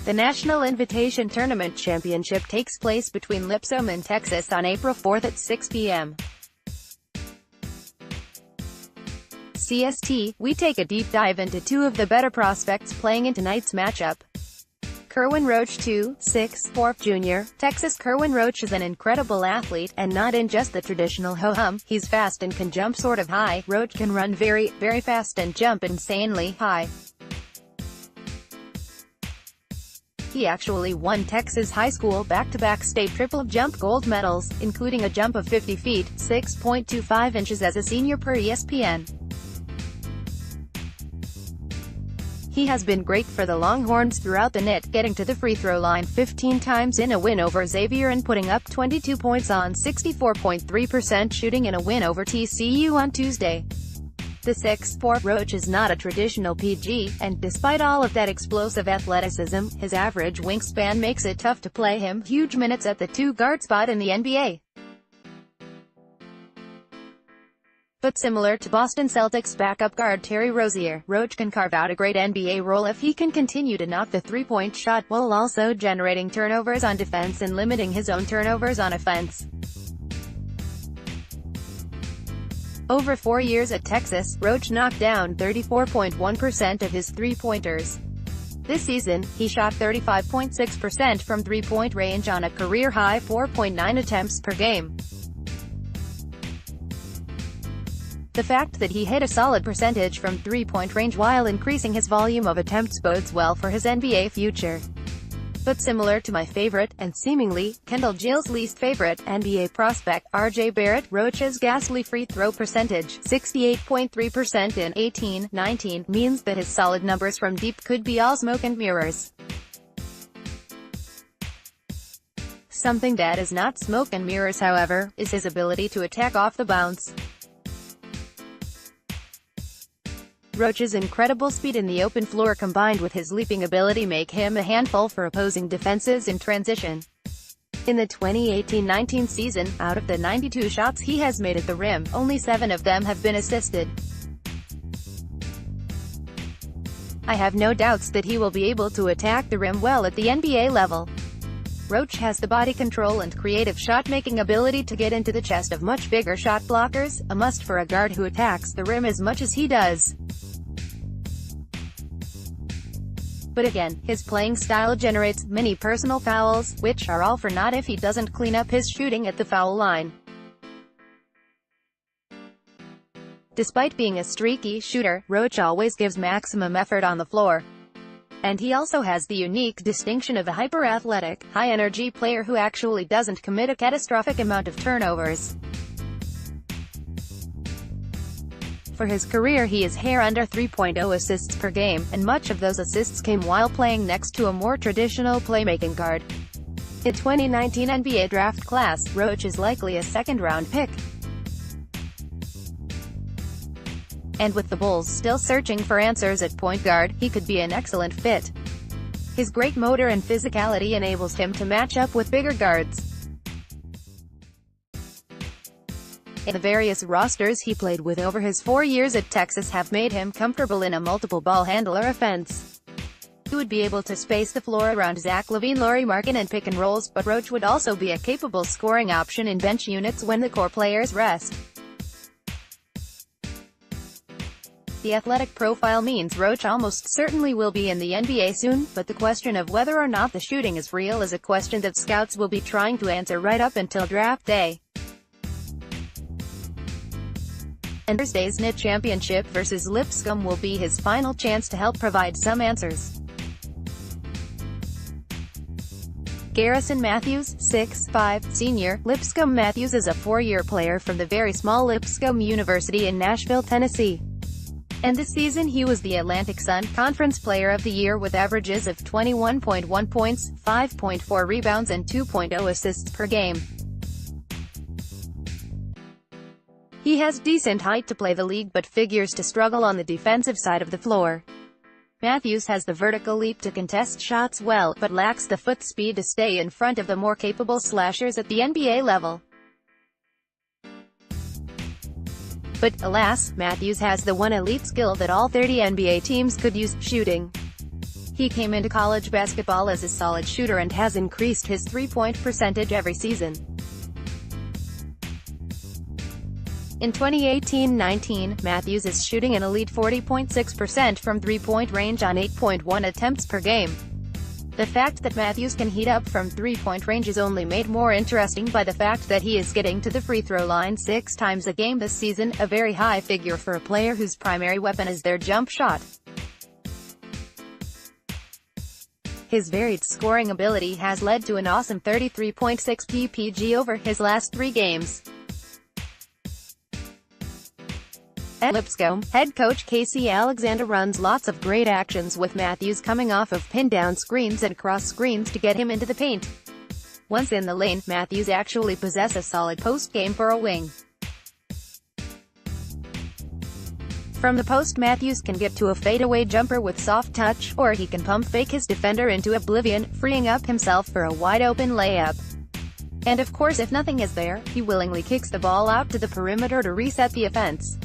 The National Invitation Tournament Championship takes place between Lipsomb and Texas on April 4 at 6 p.m. CST. We take a deep dive into two of the better prospects playing in tonight's matchup. Kerwin Roach II, 6'4", junior, Texas. Kerwin Roach is an incredible athlete, and not in just the traditional ho-hum. He's fast and can jump sort of high. Roach can run very, very fast and jump insanely high. He actually won Texas high school back-to-back state triple jump gold medals, including a jump of 50 feet, 6.25 inches as a senior per ESPN. He has been great for the Longhorns throughout the knit, getting to the free throw line 15 times in a win over Xavier and putting up 22 points on 64.3% shooting in a win over TCU on Tuesday. The 6'4" Roach is not a traditional PG, and despite all of that explosive athleticism, his average wingspan makes it tough to play him huge minutes at the two-guard spot in the NBA. But similar to Boston Celtics backup guard Terry Rozier, Roach can carve out a great NBA role if he can continue to knock the three-point shot, while also generating turnovers on defense and limiting his own turnovers on offense. Over 4 years at Texas, Roach knocked down 34.1% of his three-pointers. This season, he shot 35.6% from three-point range on a career-high 4.9 attempts per game. The fact that he hit a solid percentage from three-point range while increasing his volume of attempts bodes well for his NBA future. But similar to my favorite, and seemingly, Kendall Gill's least favorite, NBA prospect, RJ Barrett, Roach's ghastly free throw percentage, 68.3% in 18-19, means that his solid numbers from deep could be all smoke and mirrors. Something that is not smoke and mirrors, however, is his ability to attack off the bounce. Roach's incredible speed in the open floor combined with his leaping ability make him a handful for opposing defenses in transition. In the 2018-19 season, out of the 92 shots he has made at the rim, only 7 of them have been assisted. I have no doubts that he will be able to attack the rim well at the NBA level. Roach has the body control and creative shot-making ability to get into the chest of much bigger shot blockers, a must for a guard who attacks the rim as much as he does. But again, his playing style generates many personal fouls, which are all for naught if he doesn't clean up his shooting at the foul line. Despite being a streaky shooter, Roach always gives maximum effort on the floor. And he also has the unique distinction of a hyper-athletic, high-energy player who actually doesn't commit a catastrophic amount of turnovers. For his career he is hair under 3.0 assists per game, and much of those assists came while playing next to a more traditional playmaking guard. In 2019 NBA draft class, Roach is likely a second-round pick. And with the Bulls still searching for answers at point guard, he could be an excellent fit. His great motor and physicality enables him to match up with bigger guards. And the various rosters he played with over his 4 years at Texas have made him comfortable in a multiple ball handler offense. He would be able to space the floor around Zach LaVine, Lauri Markkanen and pick and rolls, but Roach would also be a capable scoring option in bench units when the core players rest. The athletic profile means Roach almost certainly will be in the NBA soon, but the question of whether or not the shooting is real is a question that scouts will be trying to answer right up until draft day. And Thursday's NIT Championship versus Lipsomb will be his final chance to help provide some answers. Garrison Matthews, 6'5", senior. Lipsomb Matthews is a 4-year player from the very small Lipsomb University in Nashville, Tennessee. And this season he was the Atlantic Sun Conference Player of the Year with averages of 21.1 points, 5.4 rebounds and 2.0 assists per game. He has decent height to play the league but figures to struggle on the defensive side of the floor. Matthews has the vertical leap to contest shots well, but lacks the foot speed to stay in front of the more capable slashers at the NBA level. But, alas, Matthews has the one elite skill that all 30 NBA teams could use, shooting. He came into college basketball as a solid shooter and has increased his three-point percentage every season. In 2018-19, Matthews is shooting an elite 40.6% from three-point range on 8.1 attempts per game. The fact that Matthews can heat up from three-point range is only made more interesting by the fact that he is getting to the free throw line 6 times a game this season, a very high figure for a player whose primary weapon is their jump shot. His varied scoring ability has led to an awesome 33.6 PPG over his last 3 games. At Lipsomb, head coach Casey Alexander runs lots of great actions with Matthews coming off of pin-down screens and cross screens to get him into the paint. Once in the lane, Matthews actually possesses a solid post game for a wing. From the post, Matthews can get to a fadeaway jumper with soft touch, or he can pump fake his defender into oblivion, freeing up himself for a wide-open layup. And of course, if nothing is there, he willingly kicks the ball out to the perimeter to reset the offense.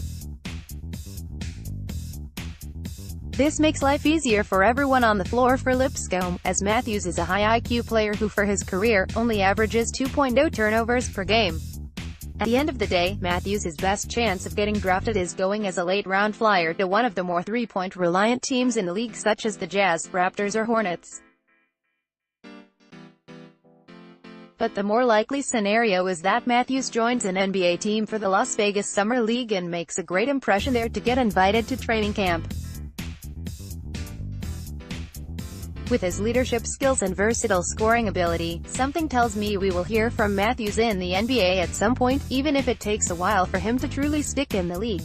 This makes life easier for everyone on the floor for Lipsomb, as Matthews is a high IQ player who for his career, only averages 2.0 turnovers per game. At the end of the day, Matthews' best chance of getting drafted is going as a late-round flyer to one of the more three-point reliant teams in the league such as the Jazz, Raptors or Hornets. But the more likely scenario is that Matthews joins an NBA team for the Las Vegas Summer League and makes a great impression there to get invited to training camp. With his leadership skills and versatile scoring ability, something tells me we will hear from Matthews in the NBA at some point, even if it takes a while for him to truly stick in the league.